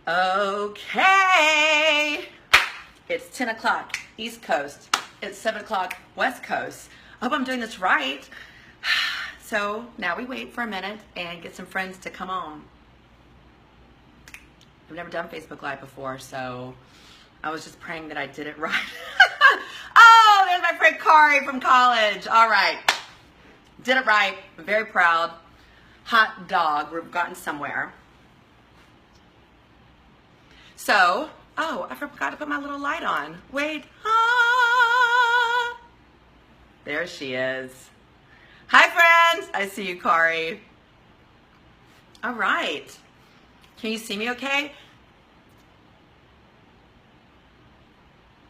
Okay, it's 10 o'clock East Coast. It's 7 o'clock West Coast. I hope I'm doing this right. So now we wait for a minute and get some friends to come on. I've never done Facebook Live before, so I was just praying that I did it right. Oh, there's my friend Kari from college. All right, did it right. I'm very proud. Hot dog, we've gotten somewhere. So, oh, I forgot to put my little light on. Wait, there she is. Hi friends, I see you, Kari. All right, can you see me okay?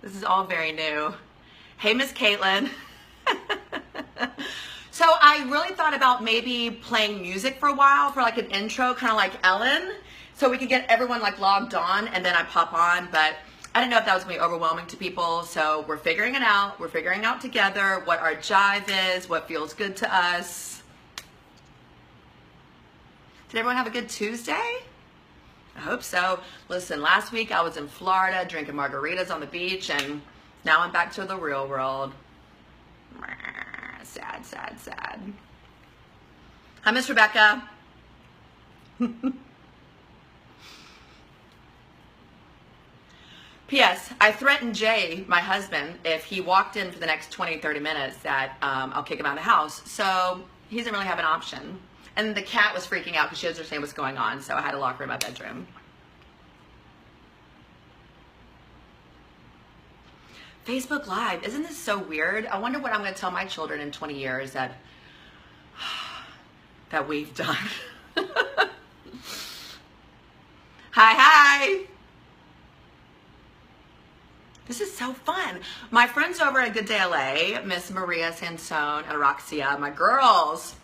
This is all very new. Hey, Miss Caitlin. So I really thought about maybe playing music for a while for like an intro, kind of like Ellen, so we could get everyone like logged on and then I pop on, but I didn't know if that was gonna be overwhelming to people, so we're figuring it out. We're figuring out together what our jive is, what feels good to us. Did everyone have a good Tuesday? I hope so. Listen, last week I was in Florida drinking margaritas on the beach, and now I'm back to the real world. Sad, sad, sad. Hi, Miss Rebecca. P.S. I threatened Jay, my husband, if he walked in for the next 20, 30 minutes that I'll kick him out of the house. So he doesn't really have an option. And the cat was freaking out because she doesn't understand what's going on, so I had to lock her in my bedroom. Facebook Live, isn't this so weird? I wonder what I'm going to tell my children in 20 years that we've done. Hi. This is so fun. My friends over at Good Day LA, Miss Maria Sansone and Roxia, my girls,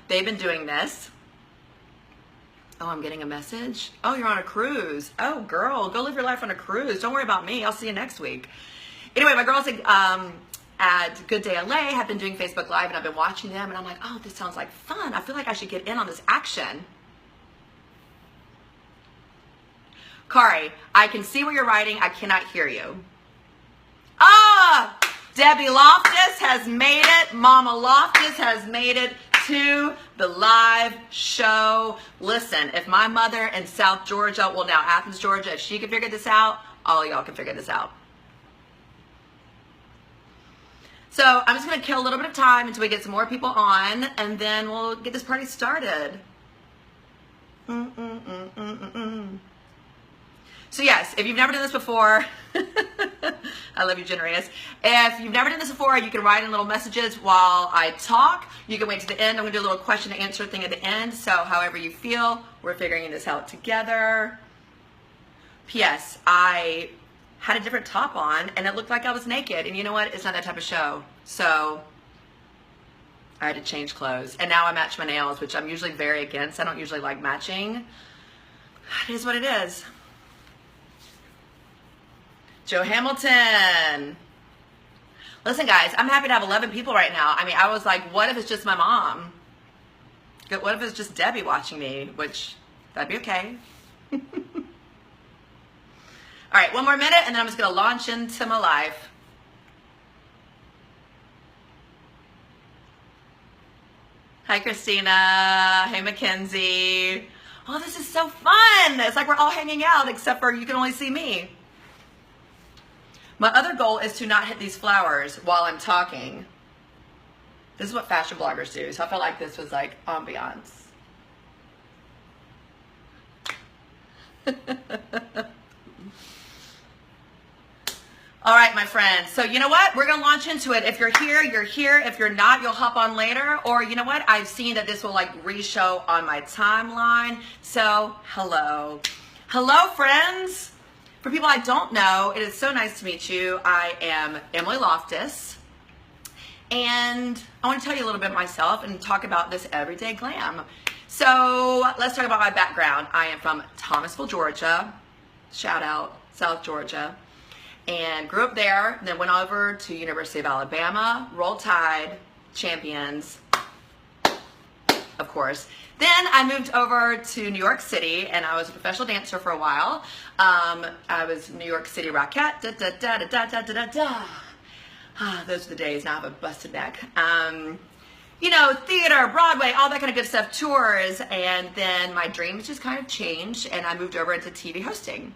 they've been doing this. Oh, I'm getting a message. Oh, you're on a cruise. Oh, girl, go live your life on a cruise. Don't worry about me. I'll see you next week. Anyway, my girls at Good Day LA have been doing Facebook Live, and I've been watching them, and I'm like, oh, this sounds like fun. I feel like I should get in on this action. Kari, I can see what you're writing. I cannot hear you. Ah, Debbie Loftiss has made it. Mama Loftiss has made it to the live show. Listen, if my mother in South Georgia, well now Athens, Georgia, if she can figure this out, all of y'all can figure this out. So I'm just going to kill a little bit of time until we get some more people on, and then we'll get this party started. So yes, if you've never done this before, I love you, Generous. If you've never done this before, you can write in little messages while I talk. You can wait to the end. I'm going to do a little question and answer thing at the end. So however you feel, we're figuring this out together. P.S. I had a different top on, and it looked like I was naked. And you know what? It's not that type of show. So I had to change clothes. And now I match my nails, which I'm usually very against. I don't usually like matching. It is what it is. Joe Hamilton. Listen, guys, I'm happy to have 11 people right now. I mean, I was like, what if it's just my mom? What if it's just Debbie watching me? Which, that'd be okay. All right, one more minute, and then I'm just going to launch into my life. Hi, Christina. Hey, Mackenzie. Oh, this is so fun. It's like we're all hanging out, except for you can only see me. My other goal is to not hit these flowers while I'm talking. This is what fashion bloggers do, so I felt like this was like ambiance. All right, my friends. So you know what? We're going to launch into it. If you're here, you're here. If you're not, you'll hop on later. Or you know what? I've seen that this will like re-show on my timeline. So hello. Hello, friends. For people I don't know, it is so nice to meet you. I am Emily Loftiss, and I want to tell you a little bit of myself and talk about this everyday glam. So let's talk about my background. I am from Thomasville, Georgia. Shout out, South Georgia. And grew up there, then went over to University of Alabama, Roll Tide, champions. of course. Then I moved over to New York City, and I was a professional dancer for a while. I was New York City Rockette. Da, da, da, da, da, da, da, da. Those are the days. Now I have a busted neck. You know, theater, Broadway, all that kind of good stuff, tours, and then my dreams just kind of changed, and I moved over into TV hosting.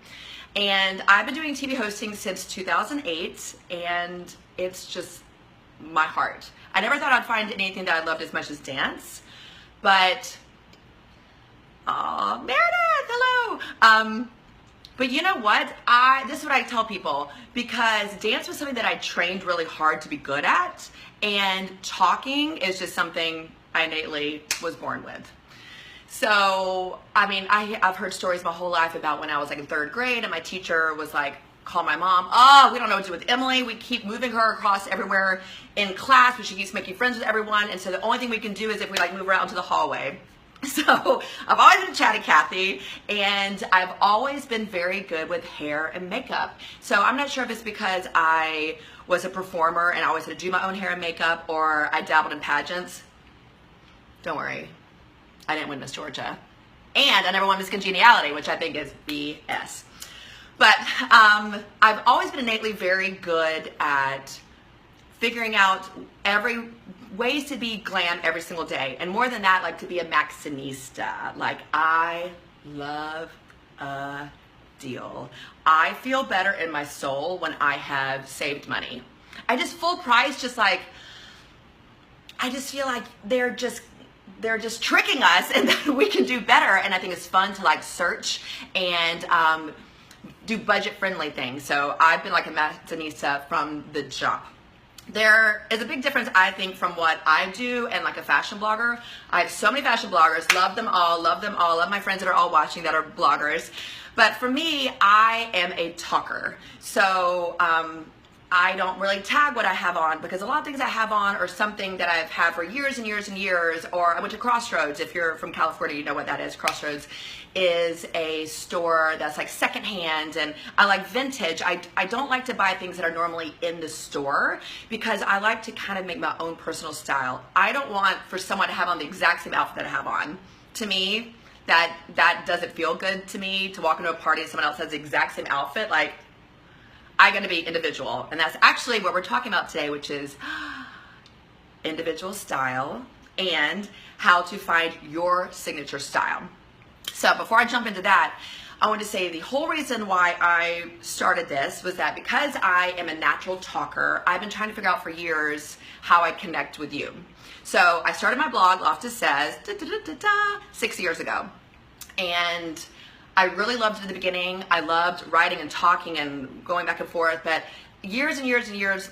And I've been doing TV hosting since 2008, and it's just my heart. I never thought I'd find anything that I loved as much as dance, but, oh, Meredith, hello. But you know what? This is what I tell people, because dance was something that I trained really hard to be good at, and talking is just something I innately was born with. So, I mean, I've heard stories my whole life about when I was like in 3rd grade, and my teacher was like, call my mom, oh, we don't know what to do with Emily. We keep moving her across everywhere in class, but she keeps making friends with everyone, and so the only thing we can do is if we like move her out into the hallway. So I've always been chatty Cathy, and I've always been very good with hair and makeup. So I'm not sure if it's because I was a performer and I always had to do my own hair and makeup, or I dabbled in pageants. Don't worry, I didn't win Miss Georgia. And I never won Miss Congeniality, which I think is BS. But I've always been innately very good at figuring out ways to be glam every single day. And more than that, like to be a Maxinista. Like, I love a deal. I feel better in my soul when I have saved money. I just full price, just like, I just feel like they're just tricking us and that we can do better. And I think it's fun to like search and do budget friendly things. So I've been like a Maxinista from the jump. There is a big difference, I think, from what I do and like a fashion blogger. I have so many fashion bloggers, love them all, love my friends that are all watching that are bloggers. But for me, I am a talker. So I don't really tag what I have on, because a lot of things I have on are something that I've had for years and years and years. Or I went to Crossroads. If you're from California, you know what that is. Crossroads is a store that's like secondhand, and I like vintage. I don't like to buy things that are normally in the store, because I like to kind of make my own personal style. I don't want for someone to have on the exact same outfit that I have on. To me, that doesn't feel good to me, to walk into a party and someone else has the exact same outfit. Like, I gotta be individual. And that's actually what we're talking about today, which is individual style and how to find your signature style. So before I jump into that, I want to say the whole reason why I started this was that because I am a natural talker, I've been trying to figure out for years how I connect with you. So I started my blog, Loftiss Says, 6 years ago. And I really loved it at the beginning. I loved writing and talking and going back and forth, but years and years and years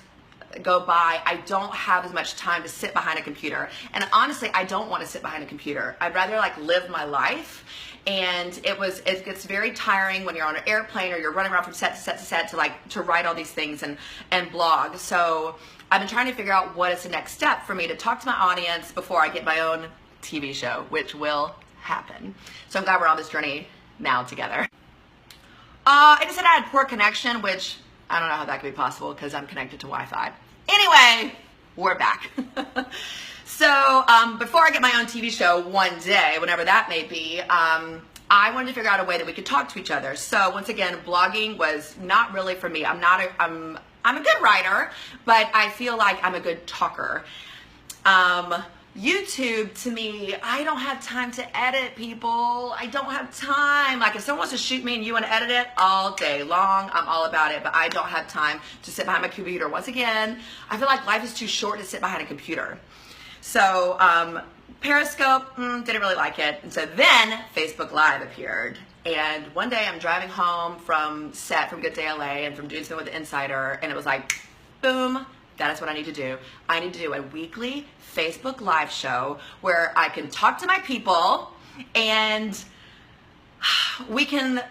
go by, I don't have as much time to sit behind a computer. And honestly, I don't want to sit behind a computer. I'd rather like live my life. And it gets very tiring when you're on an airplane or you're running around from set to set to set to write all these things and blog. So I've been trying to figure out what is the next step for me to talk to my audience before I get my own TV show, which will happen. So I'm glad we're on this journey now together. I just said I had poor connection, which I don't know how that could be possible because I'm connected to Wi-Fi. Anyway, we're back. So before I get my own TV show one day, whenever that may be, I wanted to figure out a way that we could talk to each other. So once again, blogging was not really for me. I'm a good writer, but I feel like I'm a good talker. YouTube, to me, I don't have time to edit, people. I don't have time. Like, if someone wants to shoot me and you want to edit it all day long, I'm all about it, but I don't have time to sit behind my computer. Once again, I feel like life is too short to sit behind a computer. So, Periscope, didn't really like it. And so then Facebook Live appeared. And one day I'm driving home from set from Good Day LA and from doing something with the Insider, and it was like, boom, that is what I need to do. I need to do a weekly Facebook Live show where I can talk to my people and we can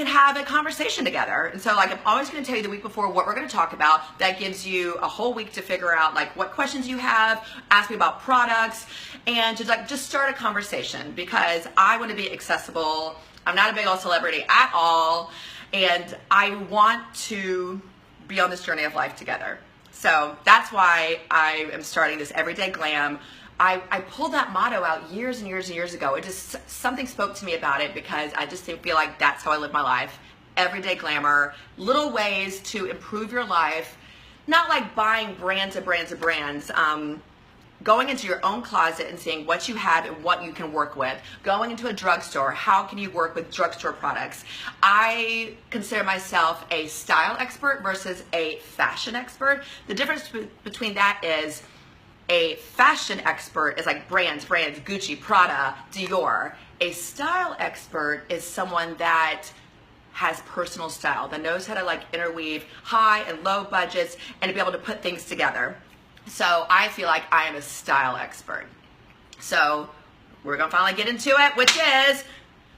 have a conversation together. And so like, I'm always going to tell you the week before what we're going to talk about. That gives you a whole week to figure out like what questions you have, ask me about products, and just start a conversation, because I want to be accessible. I'm not a big old celebrity at all, and I want to be on this journey of life together. So that's why I am starting this Everyday Glam I pulled that motto out years and years and years ago. It just, something spoke to me about it because I just feel like that's how I live my life. Everyday glamour, little ways to improve your life, not like buying brands and brands and brands. Going into your own closet and seeing what you have and what you can work with. Going into a drugstore, how can you work with drugstore products? I consider myself a style expert versus a fashion expert. The difference between that is a fashion expert is like brands, Gucci, Prada, Dior. A style expert is someone that has personal style, that knows how to like interweave high and low budgets and to be able to put things together. So I feel like I am a style expert. So we're gonna finally get into it, which is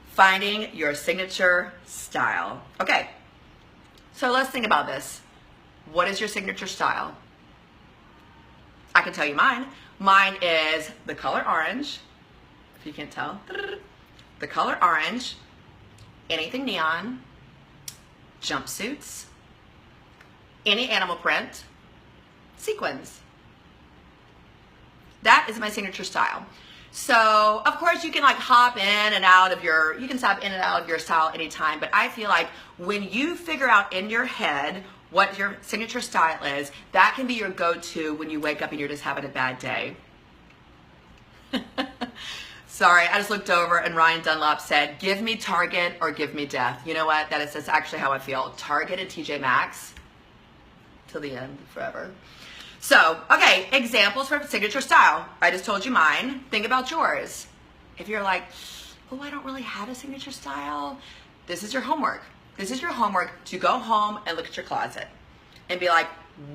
finding your signature style. Okay, so let's think about this. What is your signature style? I can tell you mine. Mine is the color orange, if you can't tell. The color orange, anything neon, jumpsuits, any animal print, sequins. That is my signature style. So of course you can like hop in and out of your, you can stop in and out of your style anytime, but I feel like when you figure out in your head what your signature style is, that can be your go-to when you wake up and you're just having a bad day. Sorry, I just looked over and Ryan Dunlop said, give me Target or give me death. You know what? That's actually how I feel. Target and TJ Maxx till the end, forever. So, okay, examples for signature style. I just told you mine. Think about yours. If you're like, oh, I don't really have a signature style, this is your homework. This is your homework to go home and look at your closet and be like,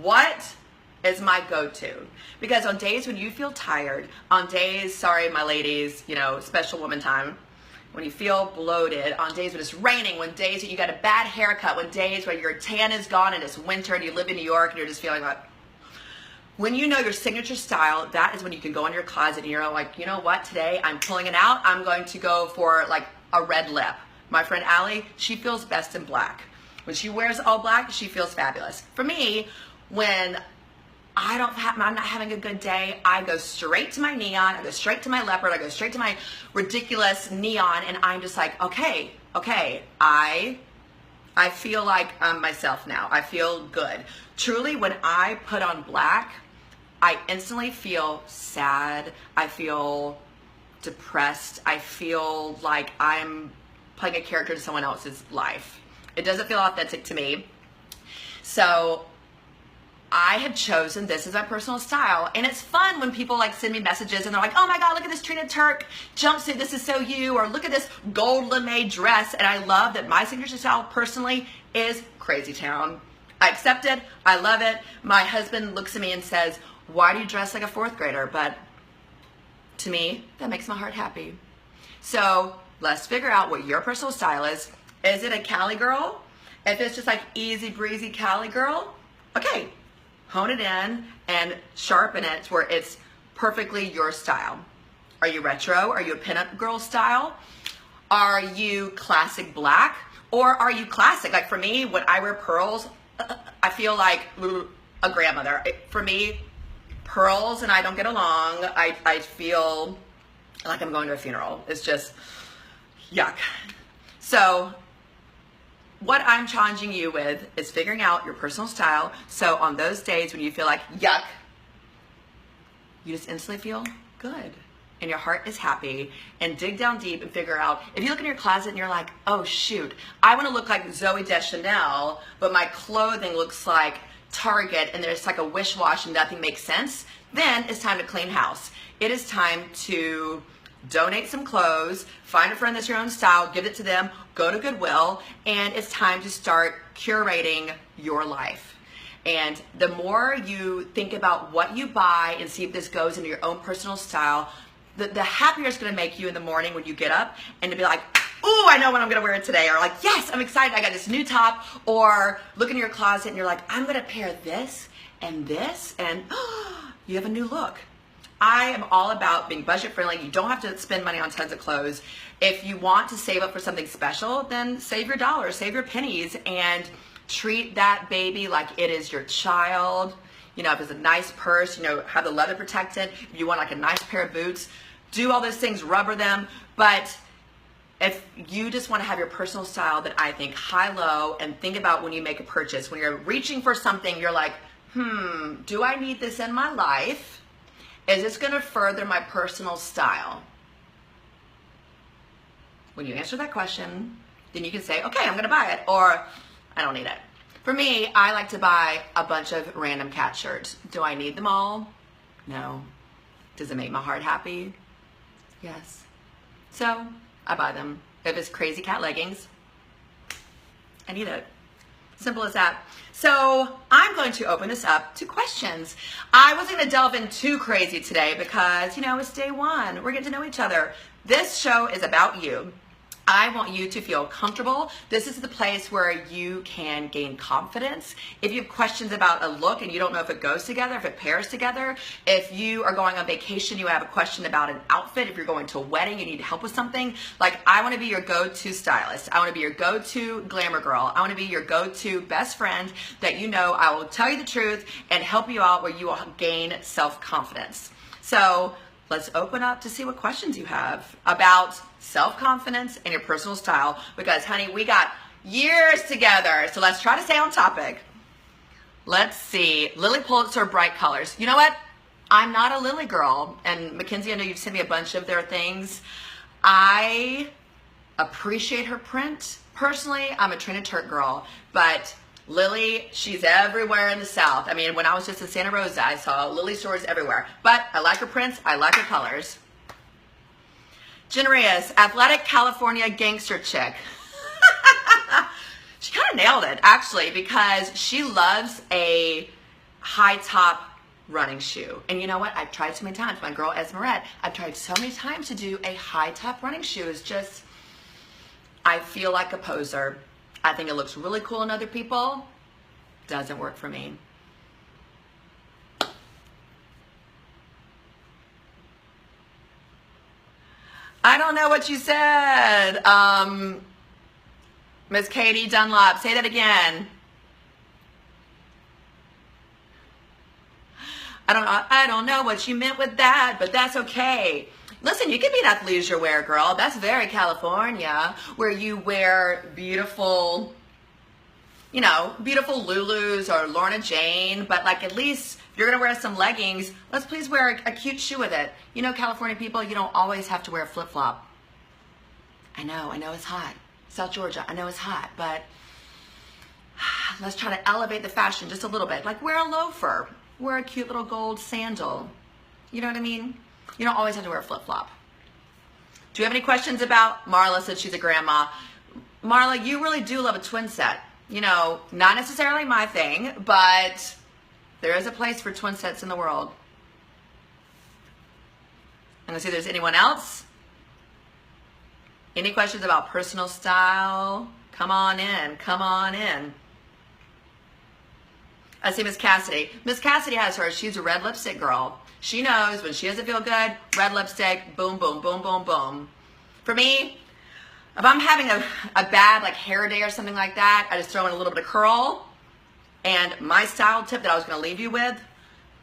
what is my go-to? Because on days when you feel tired, on days, sorry, my ladies, you know, special woman time, when you feel bloated, on days when it's raining, when days when you got a bad haircut, when days when your tan is gone and it's winter and you live in New York and you're just feeling like, when you know your signature style, that is when you can go in your closet and you're like, you know what, today I'm pulling it out. I'm going to go for like a red lip. My friend Allie, she feels best in black. When she wears all black, she feels fabulous. For me, when I'm not having a good day, I go straight to my neon, I go straight to my leopard, I go straight to my ridiculous neon, and I'm just like, okay, I feel like I'm myself now. I feel good. Truly, when I put on black, I instantly feel sad. I feel depressed. I feel like I'm playing a character in someone else's life. It doesn't feel authentic to me. So I had chosen this as my personal style. And it's fun when people like send me messages and they're like, oh my God, look at this Trina Turk jumpsuit. This is so you. Or look at this gold lame dress. And I love that my signature style personally is Crazy Town. I accept it. I love it. My husband looks at me and says, why do you dress like a fourth grader? But to me, that makes my heart happy. So let's figure out what your personal style is. Is it a Cali girl? If it's just like easy breezy Cali girl, okay, hone it in and sharpen it to where it's perfectly your style. Are you retro? Are you a pinup girl style? Are you classic black? Or are you classic? Like for me, when I wear pearls, I feel like a grandmother. For me, pearls and I don't get along. I feel like I'm going to a funeral. It's just yuck. So what I'm challenging you with is figuring out your personal style. So on those days when you feel like yuck, you just instantly feel good and your heart is happy, and dig down deep and figure out, if you look in your closet and you're like, oh shoot, I want to look like Zooey Deschanel, but my clothing looks like Target and there's like a wish wash and nothing makes sense, then it's time to clean house. It is time to donate some clothes, find a friend that's your own style, give it to them, go to Goodwill, and it's time to start curating your life. And the more you think about what you buy and see if this goes into your own personal style, the happier it's going to make you in the morning when you get up, and to be like, ooh, I know what I'm going to wear today, or like, yes, I'm excited, I got this new top, or look in your closet and you're like, I'm going to pair this, and you have a new look. I am all about being budget friendly. You don't have to spend money on tons of clothes. If you want to save up for something special, then save your dollars, save your pennies, and treat that baby like it is your child. You know, if it's a nice purse, you know, have the leather protected. If you want like a nice pair of boots, do all those things, rubber them. But if you just want to have your personal style, then I think high-low, and think about when you make a purchase. When you're reaching for something, you're like, do I need this in my life? Is this going to further my personal style? When you answer that question, then you can say, okay, I'm going to buy it, or I don't need it. For me, I like to buy a bunch of random cat shirts. Do I need them all? No. Does it make my heart happy? Yes. So I buy them. If it's crazy cat leggings, I need it. Simple as that. So I'm going to open this up to questions. I wasn't going to delve in too crazy today because, you know, it's day one. We're getting to know each other. This show is about you. I want you to feel comfortable. This is the place where you can gain confidence. If you have questions about a look and you don't know if it goes together, if it pairs together, if you are going on vacation, you have a question about an outfit, if you're going to a wedding, you need help with something, like I want to be your go-to stylist. I want to be your go-to glamour girl. I want to be your go-to best friend that you know I will tell you the truth and help you out where you will gain self-confidence. So let's open up to see what questions you have about self-confidence and your personal style, because honey, we got years together. So let's try to stay on topic. Let's see. Lily Pulitzer, bright colors. You know what? I'm not a Lily girl. And Mackenzie, I know you've sent me a bunch of their things. I appreciate her print. Personally, I'm a Trinidad Turk girl, but Lily, she's everywhere in the South. I mean, when I was just in Santa Rosa, I saw Lily stores everywhere. But I like her prints. I like her colors. Generous, athletic California gangster chick. She kind of nailed it, actually, because she loves a high top running shoe. And you know what? I've tried so many times. My girl Esmerette, I've tried so many times to do a high top running shoe. It's just, I feel like a poser. I think it looks really cool on other people. Doesn't work for me. I don't know what you said. Miss Katie Dunlop, say that again. I don't know what you meant with that, but that's okay. Listen, you can be an athleisure wear girl. That's very California, where you wear beautiful, you know, beautiful Lulus or Lorna Jane, but like at least if you're gonna wear some leggings, let's please wear a cute shoe with it. You know, California people, you don't always have to wear a flip-flop. I know it's hot. South Georgia, I know it's hot, but let's try to elevate the fashion just a little bit. Like wear a loafer, wear a cute little gold sandal. You know what I mean? You don't always have to wear a flip-flop. Do you have any questions about, Marla said she's a grandma. Marla, you really do love a twin set. You know, not necessarily my thing, but there is a place for twin sets in the world. And let's see if there's anyone else. Any questions about personal style? Come on in, come on in. I see Miss Cassidy. Miss Cassidy has hers. She's a red lipstick girl. She knows when she doesn't feel good, red lipstick, boom, boom, boom, boom, boom. For me, if I'm having a bad like hair day or something like that, I just throw in a little bit of curl. And my style tip that I was going to leave you with,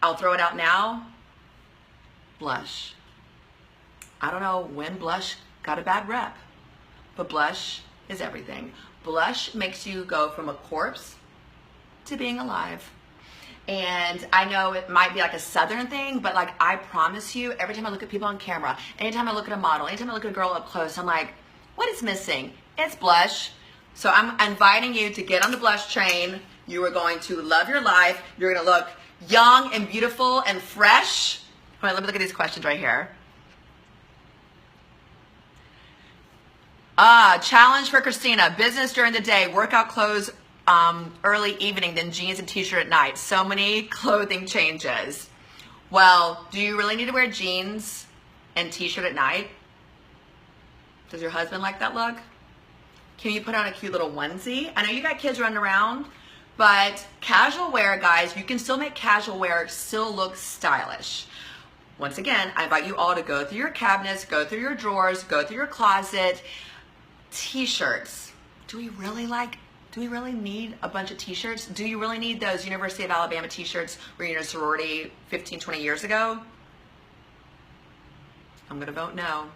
I'll throw it out now. Blush. I don't know when blush got a bad rep, but blush is everything. Blush makes you go from a corpse to being alive. And I know it might be like a Southern thing, but like I promise you, every time I look at people on camera, anytime I look at a model, anytime I look at a girl up close, I'm like, what is missing? It's blush. So I'm inviting you to get on the blush train. You are going to love your life. You're going to look young and beautiful and fresh. All right, let me look at these questions right here. Challenge for Christina. Business during the day, workout clothes early evening, then jeans and t-shirt at night. So many clothing changes. Well, do you really need to wear jeans and t-shirt at night? Does your husband like that look? Can you put on a cute little onesie? I know you got kids running around, but casual wear, guys, you can still make casual wear still look stylish. Once again, I invite you all to go through your cabinets, go through your drawers, go through your closet. T-shirts. Do do we really need a bunch of t-shirts? Do you really need those University of Alabama t-shirts where you're in a sorority 15, 20 years ago? I'm gonna vote no.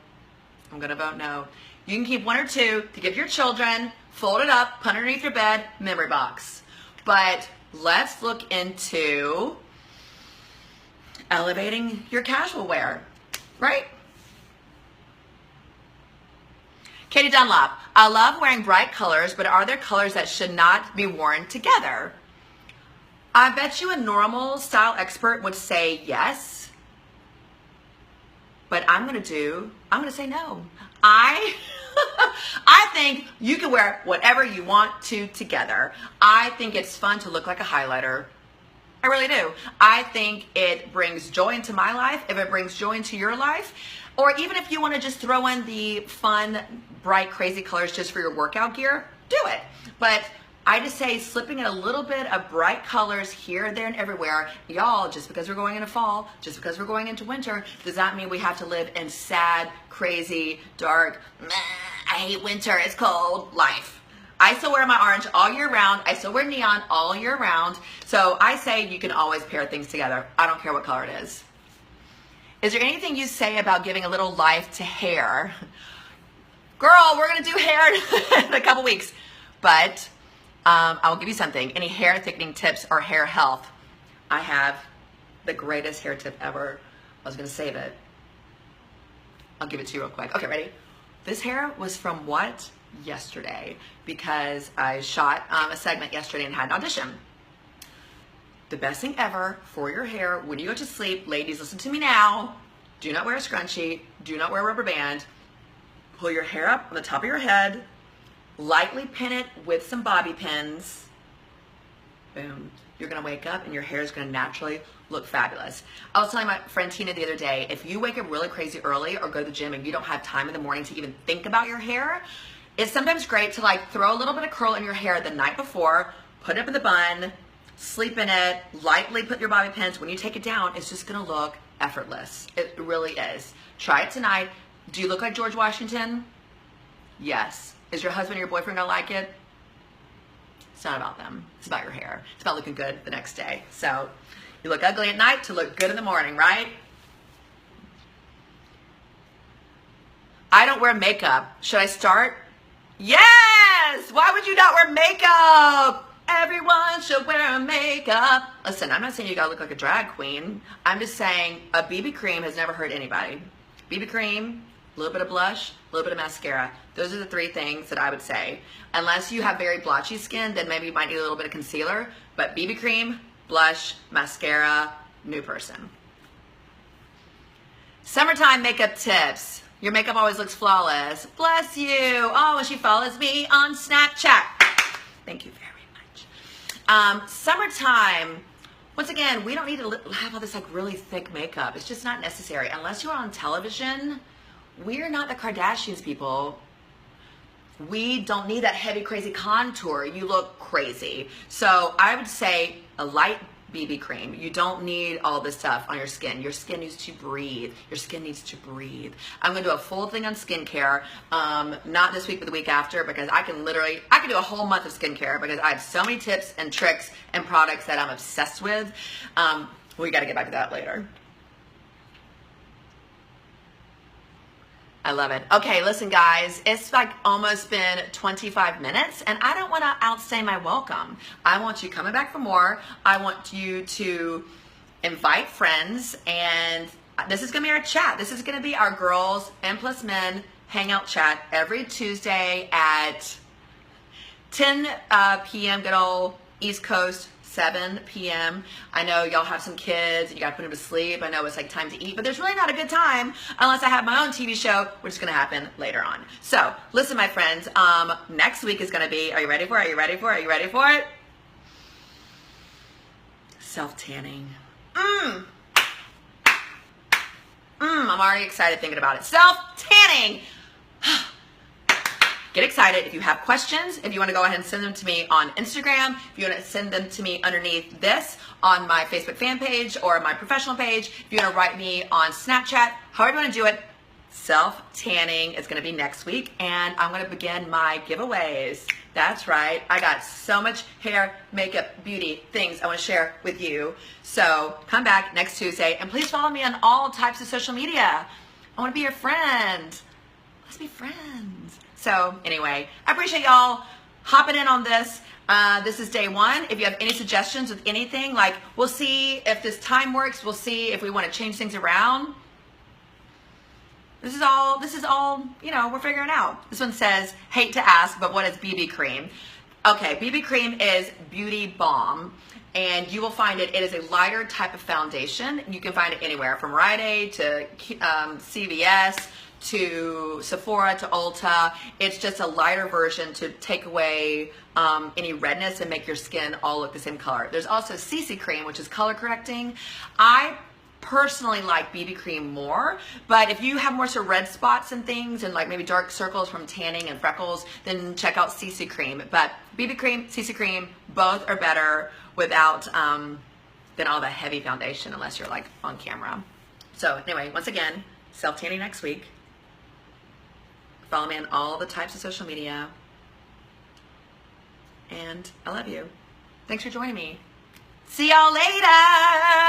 I'm gonna vote no. You can keep one or two to give your children, fold it up, put it underneath your bed, memory box. But let's look into elevating your casual wear, right? Katie Dunlop, I love wearing bright colors, but are there colors that should not be worn together? I bet you a normal style expert would say yes, but I'm gonna say no. I think you can wear whatever you want to together. I think it's fun to look like a highlighter. I really do. I think it brings joy into my life, if it brings joy into your life, or even if you want to just throw in the fun, bright, crazy colors just for your workout gear, do it. But I just say slipping in a little bit of bright colors here, there, and everywhere. Y'all, just because we're going into fall, just because we're going into winter, does that mean we have to live in sad, crazy, dark, I hate winter, it's cold life? I still wear my orange all year round. I still wear neon all year round. So I say you can always pair things together. I don't care what color it is. Is there anything you say about giving a little life to hair? Girl, we're gonna do hair in a couple weeks. But I'll give you something. Any hair thickening tips or hair health? I have the greatest hair tip ever. I was gonna save it. I'll give it to you real quick. Okay, ready? This hair was from what? Yesterday, because I shot a segment yesterday and had an audition. The best thing ever for your hair when you go to sleep, ladies, listen to me now. Do not wear a scrunchie. Do not wear a rubber band. Pull your hair up on the top of your head. Lightly pin it with some bobby pins. Boom. You're going to wake up and your hair is going to naturally look fabulous. I was telling my friend Tina the other day, if you wake up really crazy early or go to the gym and you don't have time in the morning to even think about your hair, it's sometimes great to like throw a little bit of curl in your hair the night before, put it up in the bun, sleep in it, lightly put your bobby pins. When you take it down, it's just going to look effortless. It really is. Try it tonight. Do you look like George Washington? Yes. Is your husband or your boyfriend going to like it? It's not about them. It's about your hair. It's about looking good the next day. So you look ugly at night to look good in the morning, right? I don't wear makeup. Should I start? Yes! Why would you not wear makeup? Everyone should wear makeup. Listen, I'm not saying you gotta look like a drag queen. I'm just saying a BB cream has never hurt anybody. BB cream, a little bit of blush, a little bit of mascara. Those are the three things that I would say. Unless you have very blotchy skin, then maybe you might need a little bit of concealer. But BB cream, blush, mascara, new person. Summertime makeup tips. Your makeup always looks flawless. Bless you. Oh, and she follows me on Snapchat. Thank you very much. Summertime. Once again, we don't need to have all this like really thick makeup. It's just not necessary. Unless you're on television, we're not the Kardashians, people. We don't need that heavy, crazy contour. You look crazy. So I would say a light BB cream. You don't need all this stuff on your skin. Your skin needs to breathe. Your skin needs to breathe. I'm going to do a full thing on skincare. Not this week, but the week after, because I can do a whole month of skincare because I have so many tips and tricks and products that I'm obsessed with. We got to get back to that later. I love it. Okay, listen guys, it's like almost been 25 minutes and I don't want to outstay my welcome. I want you coming back for more. I want you to invite friends, and this is going to be our chat. This is going to be our girls and plus men hangout chat every Tuesday at 10 p.m. good old East Coast, 7 p.m. I know y'all have some kids, you gotta put them to sleep. I know it's like time to eat, but there's really not a good time unless I have my own TV show, which is gonna happen later on. So listen, my friends, next week is gonna be, are you ready for it? Are you ready for it? Are you ready for it? Self-tanning. I'm already excited thinking about it. Self-tanning. Get excited. If you have questions, if you want to go ahead and send them to me on Instagram, if you want to send them to me underneath this on my Facebook fan page or my professional page, if you want to write me on Snapchat, however you want to do it, self-tanning is going to be next week, and I'm going to begin my giveaways. That's right. I got so much hair, makeup, beauty things I want to share with you. So come back next Tuesday, and please follow me on all types of social media. I want to be your friend. Let's be friends. So anyway, I appreciate y'all hopping in on this. This is day one. If you have any suggestions with anything, like we'll see if this time works. We'll see if we want to change things around. This is all, you know, we're figuring out. This one says, hate to ask, but what is BB cream? Okay, BB cream is beauty balm, and you will find it is a lighter type of foundation. You can find it anywhere from Rite Aid to CVS to Sephora to Ulta. It's just a lighter version to take away any redness and make your skin all look the same color. There's also CC cream, which is color correcting. I personally like BB cream more, but if you have more sort of red spots and things and like maybe dark circles from tanning and freckles, then check out CC cream. But BB cream, CC cream, both are better without than all the heavy foundation, unless you're like on camera. So anyway, once again, self-tanning next week. Follow me on all the types of social media, and I love you. Thanks for joining me. See y'all later.